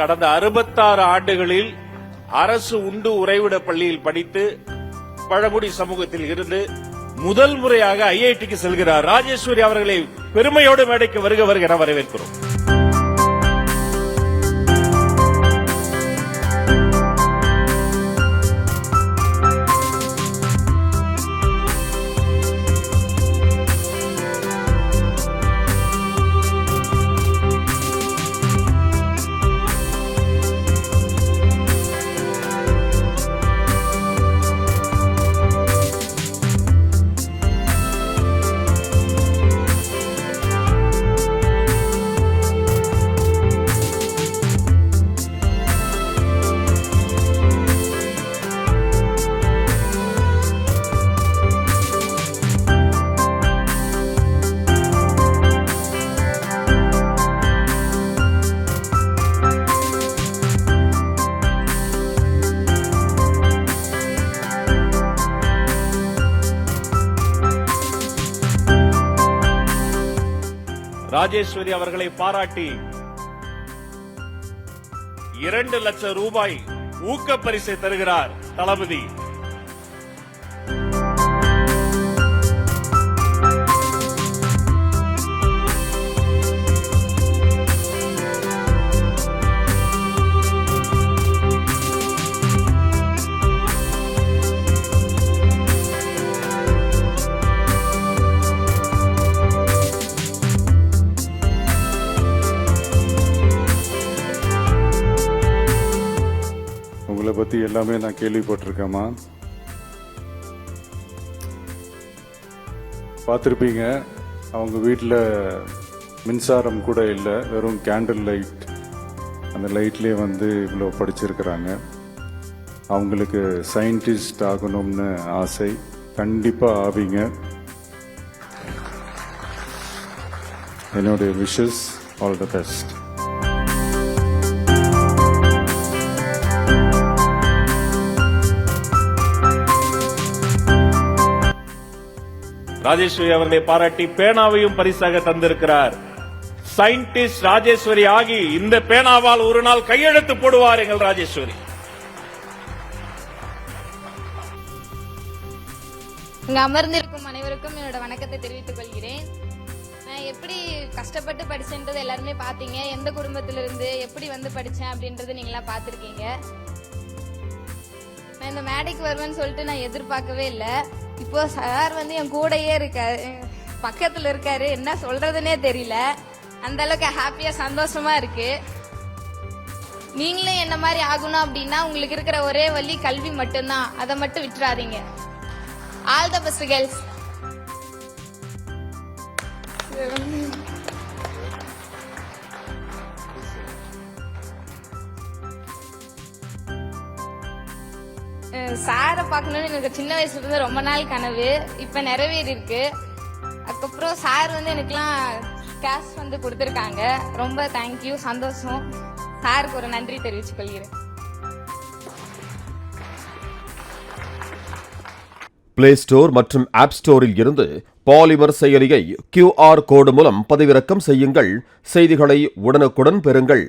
கடந்த 66 ஆண்டுகளில் அரசு உண்டு உறைவிட பள்ளியில் படித்து பழங்குடி சமூகத்தில் இருந்து முதல் முறையாக ஐஐடிக்கு செல்கிறார் ராஜேஸ்வரி அவர்களை பெருமையோடு மேடைக்கு வருக என வரவேற்கிறோம். ராஜேஸ்வரி அவர்களை பாராட்டி 2 லட்சம் ரூபாய் ஊக்க பரிசை தருகிறார் தளபதி. உங்களை பற்றி எல்லாமே நான் கேள்விப்பட்டிருக்கேம்மா. பார்த்துருப்பீங்க, அவங்க வீட்டில் மின்சாரம் கூட இல்லை, வெறும் கேண்டில் லைட். அந்த லைட்லேயே இவ்வளோ படிச்சிருக்கிறாங்க. அவங்களுக்கு சயின்டிஸ்ட் ஆகணும்னு ஆசை. கண்டிப்பாக ஆவீங்க. என்னுடைய wishes. All the best. Rajeshwari அவர்களை பாராட்டி பேனாவையும் பரிசாக தந்திருக்கிறார். சயின்டிஸ்ட் ராஜேஸ்வரி ஆகி இந்த பேனாவால் ஒரு நாள் கையெழுத்து போடுவார் எங்கள் ராஜேஸ்வரி. இங்க அமர்ந்திருக்கும் அனைவருக்கும் என்னோட வணக்கத்தை தெரிவித்துக் கொள்கிறேன். நான் எப்படி கஷ்டப்பட்டு படிச்சேன்றது எல்லாருமே பாத்தீங்க. எந்த குடும்பத்திலிருந்து எப்படி படிச்சேன் அப்படின்றது நீங்களா பாத்திருக்கீங்க. நான் இந்த மேடைக்கு வருவேன்னு சொல்லிட்டு நான் எதிர்பார்க்கவே இல்லை. இப்போ சார் என் கூடயே இருக்காரு, பக்கத்துல இருக்காரு. என்ன சொல்றதுன்னே தெரியல. அந்த அளவுக்கு ஹாப்பியா சந்தோஷமா இருக்கு. நீங்களும் என்ன மாதிரி ஆகணும் அப்படின்னா உங்களுக்கு இருக்கிற ஒரே வழி கல்வி மட்டும்தான். அதை மட்டும் விட்டுறாதீங்க. All the best girls. சாரை பார்க்கணும்னு எனக்கு சின்ன வயசுல இருந்து ரொம்ப நாள் கனவு. இப்ப நிறைவேறி இருக்கு. அதுக்கப்புறம் சார் எனக்குலாம் கேஷ் கொடுத்திருக்காங்க. ரொம்ப தேங்க்யூ, சந்தோஷம். சாருக்கு ஒரு நன்றி தெரிவித்துக் கொள்கிறேன். பிளே ஸ்டோர் மற்றும் ஆப் ஸ்டோரில் இருந்து பாலிமர் செயலியை QR கோடு மூலம் பதிவிறக்கம் செய்யுங்கள். செய்திகளை உடனுக்குடன் பெறுங்கள்.